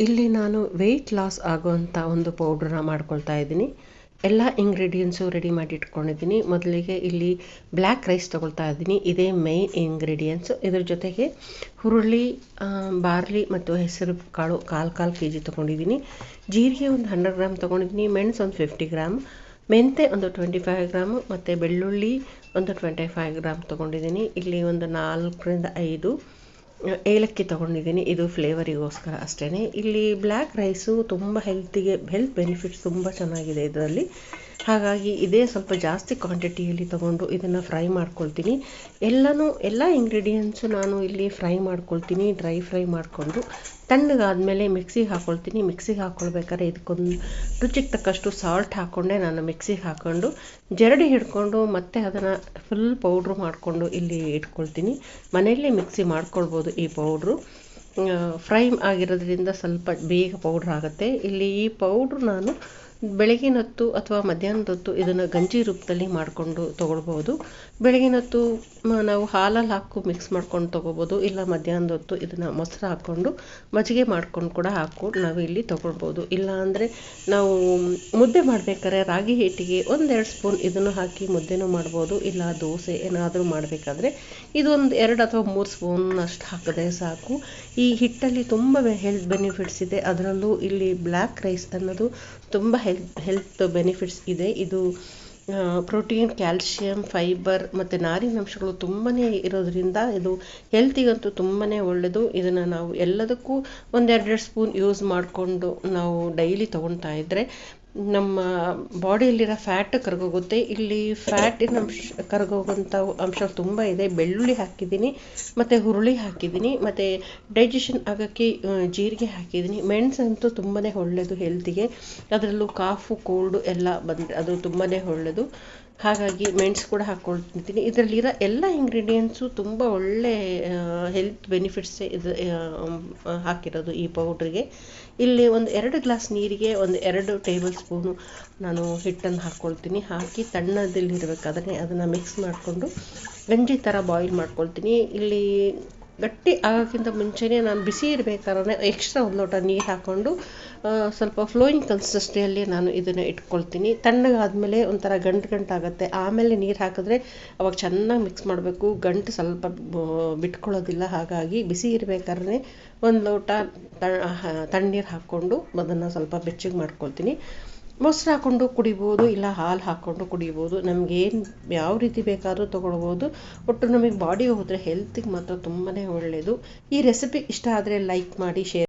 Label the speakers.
Speaker 1: ಇಲ್ಲಿ ನಾನು weight loss ಆಗುವಂಥ ಒಂದು ಪೌಡ್ರನ್ನ ಮಾಡ್ಕೊಳ್ತಾ ಇದ್ದೀನಿ. ಎಲ್ಲ ಇಂಗ್ರೀಡಿಯೆಂಟ್ಸು ರೆಡಿ ಮಾಡಿ ಇಟ್ಕೊಂಡಿದ್ದೀನಿ. ಮೊದಲಿಗೆ ಇಲ್ಲಿ ಬ್ಲ್ಯಾಕ್ ರೈಸ್ ತೊಗೊಳ್ತಾ ಇದ್ದೀನಿ. ಇದೇ ಮೇನ್ ಇಂಗ್ರೀಡಿಯೆಂಟ್ಸು. ಇದ್ರ ಜೊತೆಗೆ ಹುರುಳಿ, ಬಾರ್ಲಿ ಮತ್ತು ಹೆಸರು ಕಾಳು ಕಾಲು ಕೆ ಜಿ ತೊಗೊಂಡಿದ್ದೀನಿ. ಜೀರಿಗೆ ಒಂದು 100 ಗ್ರಾಮ್ ತೊಗೊಂಡಿದ್ದೀನಿ. ಮೆಣಸು ಒಂದು 50 ಗ್ರಾಮ್, ಮೆಂತೆ ಒಂದು 25 ಗ್ರಾಮು ಮತ್ತು ಬೆಳ್ಳುಳ್ಳಿ ಒಂದು 25 ಗ್ರಾಮ್ ತೊಗೊಂಡಿದ್ದೀನಿ. ಇಲ್ಲಿ ಒಂದು 4ರಿಂದ 5 ಏಲಕ್ಕಿ ತೊಗೊಂಡಿದ್ದೀನಿ. ಇದು ಫ್ಲೇವರಿಗೋಸ್ಕರ ಅಷ್ಟೇ. ಇಲ್ಲಿ ಬ್ಲ್ಯಾಕ್ ರೈಸು ತುಂಬ ಹೆಲ್ತ್ ಬೆನಿಫಿಟ್ಸ್ ತುಂಬ ಚೆನ್ನಾಗಿದೆ ಇದರಲ್ಲಿ. ಹಾಗಾಗಿ ಇದೇ ಸ್ವಲ್ಪ ಜಾಸ್ತಿ ಕ್ವಾಂಟಿಟಿಯಲ್ಲಿ ತೊಗೊಂಡು ಇದನ್ನು ಫ್ರೈ ಮಾಡ್ಕೊಳ್ತೀನಿ. ಎಲ್ಲ ಇಂಗ್ರೀಡಿಯೆಂಟ್ಸು ನಾನು ಇಲ್ಲಿ ಫ್ರೈ ಮಾಡ್ಕೊಳ್ತೀನಿ. ಡ್ರೈ ಫ್ರೈ ಮಾಡಿಕೊಂಡು ತಣ್ಣಗಾದಮೇಲೆ ಮಿಕ್ಸಿಗೆ ಹಾಕ್ಕೊಳ್ತೀನಿ. ಮಿಕ್ಸಿಗೆ ಹಾಕ್ಕೊಳ್ಬೇಕಾದ್ರೆ ಇದಕ್ಕೊಂದು ರುಚಿಗೆ ತಕ್ಕಷ್ಟು ಸಾಲ್ಟ್ ಹಾಕ್ಕೊಂಡೆ ನಾನು ಮಿಕ್ಸಿಗೆ ಹಾಕ್ಕೊಂಡು ಜರಡಿ ಹಿಡ್ಕೊಂಡು ಮತ್ತೆ ಅದನ್ನು ಫುಲ್ ಪೌಡ್ರು ಮಾಡಿಕೊಂಡು ಇಲ್ಲಿ ಇಟ್ಕೊಳ್ತೀನಿ. ಮನೆಯಲ್ಲೇ ಮಿಕ್ಸಿ ಮಾಡ್ಕೊಳ್ಬೋದು ಈ ಪೌಡ್ರು. ಫ್ರೈ ಆಗಿರೋದ್ರಿಂದ ಸ್ವಲ್ಪ ಬೇಗ ಪೌಡ್ರ್ ಆಗುತ್ತೆ. ಇಲ್ಲಿ ಈ ಪೌಡ್ರು ನಾನು ಬೆಳಗಿನ ಹೊತ್ತು ಅಥವಾ ಮಧ್ಯಾಹ್ನದ ಹೊತ್ತು ಇದನ್ನು ಗಂಜಿ ರೂಪದಲ್ಲಿ ಮಾಡಿಕೊಂಡು ತೊಗೊಳ್ಬೋದು. ಬೆಳಗಿನ ಹೊತ್ತು ನಾವು ಹಾಲಲ್ಲಿ ಹಾಕು ಮಿಕ್ಸ್ ಮಾಡ್ಕೊಂಡು ತೊಗೋಬೋದು. ಇಲ್ಲ ಮಧ್ಯಾಹ್ನದ ಹೊತ್ತು ಇದನ್ನು ಮೊಸರು ಹಾಕ್ಕೊಂಡು ಮಜ್ಜಿಗೆ ಮಾಡ್ಕೊಂಡು ಕೂಡ ಹಾಕ್ಕೊಂಡು ನಾವು ಇಲ್ಲಿ ತೊಗೊಳ್ಬೋದು. ಇಲ್ಲ ಅಂದರೆ ನಾವು ಮುದ್ದೆ ಮಾಡಬೇಕಾದ್ರೆ ರಾಗಿ ಹಿಟ್ಟಿಗೆ 1-2 ಸ್ಪೂನ್ ಇದನ್ನು ಹಾಕಿ ಮುದ್ದೆನೂ ಮಾಡ್ಬೋದು. ಇಲ್ಲ ದೋಸೆ ಏನಾದರೂ ಮಾಡಬೇಕಾದ್ರೆ ಇದೊಂದು 2 ಅಥವಾ 3 ಸ್ಪೂನ್ ಅಷ್ಟು ಹಾಕಿದ್ರೆ ಸಾಕು. ಈ ಹಿಟ್ಟಲ್ಲಿ ತುಂಬ ಹೆಲ್ತ್ ಬೆನಿಫಿಟ್ಸ್ ಇದೆ. ಅದರಲ್ಲೂ ಇಲ್ಲಿ ಬ್ಲ್ಯಾಕ್ ರೈಸ್ ಅನ್ನೋದು ತುಂಬ ಹೆಲ್ತ್ ಬೆನಿಫಿಟ್ಸ್ ಇದೆ. ಇದು ಪ್ರೋಟೀನ್, ಕ್ಯಾಲ್ಶಿಯಂ, ಫೈಬರ್ ಮತ್ತು ನಾರಿನಂಶಗಳು ತುಂಬಾ ಇರೋದ್ರಿಂದ ಇದು ಹೆಲ್ತಿಗಂತೂ ತುಂಬಾ ಒಳ್ಳೆಯದು. ಇದನ್ನು ನಾವು ಎಲ್ಲದಕ್ಕೂ 1-2 ಸ್ಪೂನ್ ಯೂಸ್ ಮಾಡಿಕೊಂಡು ನಾವು ಡೈಲಿ ತೊಗೊಳ್ತಾ ಇದ್ದರೆ ನಮ್ಮ ಬಾಡಿಯಲ್ಲಿರೋ ಫ್ಯಾಟ್ ಕರಗೋಗುತ್ತೆ. ಇಲ್ಲಿ ಫ್ಯಾಟಿನ ಕರಗೋಗುವಂಥ ಅಂಶ ತುಂಬ ಇದೆ. ಬೆಳ್ಳುಳ್ಳಿ ಹಾಕಿದ್ದೀನಿ ಮತ್ತು ಹುರುಳಿ ಹಾಕಿದ್ದೀನಿ ಮತ್ತು ಡೈಜೆಷನ್ ಆಗೋಕ್ಕೆ ಜೀರಿಗೆ ಹಾಕಿದ್ದೀನಿ. ಮೆಣಸಂತೂ ತುಂಬಾ ಒಳ್ಳೆಯದು ಹೆಲ್ತಿಗೆ. ಅದರಲ್ಲೂ ಕಾಫು, ಕೋಲ್ಡು ಎಲ್ಲ ಬಂದರೆ ಅದು ತುಂಬಾ ಒಳ್ಳೆಯದು. ಹಾಗಾಗಿ ಮೆಣಸು ಕೂಡ ಹಾಕ್ಕೊಳ್ತಿದ್ದೀನಿ. ಇದರಲ್ಲಿರೋ ಎಲ್ಲ ಇಂಗ್ರೀಡಿಯೆಂಟ್ಸು ತುಂಬ ಒಳ್ಳೆ ಹೆಲ್ತ್ ಬೆನಿಫಿಟ್ಸೇ ಇದು ಹಾಕಿರೋದು ಈ ಪೌಡ್ರಿಗೆ. ಇಲ್ಲಿ ಒಂದು 2 ಗ್ಲಾಸ್ ನೀರಿಗೆ ಒಂದು 2 ಟೇಬಲ್ ಸ್ಪೂನು ನಾನು ಹಿಟ್ಟನ್ನು ಹಾಕ್ಕೊಳ್ತೀನಿ. ಹಾಕಿ ತಣ್ಣದಲ್ಲಿರಬೇಕಾದ್ರೆ ಅದನ್ನು ಮಿಕ್ಸ್ ಮಾಡಿಕೊಂಡು ಗಂಜಿ ಥರ ಬಾಯ್ಲ್ ಮಾಡ್ಕೊಳ್ತೀನಿ. ಇಲ್ಲಿ ಗಟ್ಟಿ ಆಗೋಕ್ಕಿಂತ ಮುಂಚೆನೇ ನಾನು ಬಿಸಿ ಇರಬೇಕಾದ್ರೆ ಎಕ್ಸ್ಟ್ರಾ 1 ಲೋಟ ನೀರು ಹಾಕ್ಕೊಂಡು ಸ್ವಲ್ಪ ಫ್ಲೋಯಿಂಗ್ ಕನ್ಸಿಸ್ಟೆನ್ಸಿಯಲ್ಲಿ ನಾನು ಇದನ್ನು ಇಟ್ಕೊಳ್ತೀನಿ. ತಣ್ಣಗಾದಮೇಲೆ ಒಂಥರ ಗಂಟಾಗುತ್ತೆ. ಆಮೇಲೆ ನೀರು ಹಾಕಿದ್ರೆ ಅವಾಗ ಚೆನ್ನಾಗಿ ಮಿಕ್ಸ್ ಮಾಡಬೇಕು. ಗಂಟು ಸ್ವಲ್ಪ ಬಿಟ್ಕೊಳ್ಳೋದಿಲ್ಲ. ಹಾಗಾಗಿ ಬಿಸಿ ಇರಬೇಕಾದ್ರೆ 1 ಲೋಟ ತಣ್ಣೀರು ಹಾಕ್ಕೊಂಡು ಅದನ್ನು ಸ್ವಲ್ಪ ಬೆಚ್ಚಗೆ ಮಾಡ್ಕೊಳ್ತೀನಿ. ಮೊಸರು ಹಾಕ್ಕೊಂಡು ಕುಡಿಬೋದು, ಇಲ್ಲ ಹಾಲು ಹಾಕ್ಕೊಂಡು ಕುಡಿಬೋದು. ನಮಗೇನು ಯಾವ ರೀತಿ ಬೇಕಾದರೂ ತೊಗೊಳ್ಬೋದು. ಒಟ್ಟು ನಮಗೆ ಬಾಡಿಗೆ ಹೋದರೆ ಹೆಲ್ತಿಗೆ ಮಾತ್ರ ತುಂಬಾ ಒಳ್ಳೆಯದು. ಈ ರೆಸಿಪಿ ಇಷ್ಟ ಆದರೆ ಲೈಕ್ ಮಾಡಿ, ಶೇರ್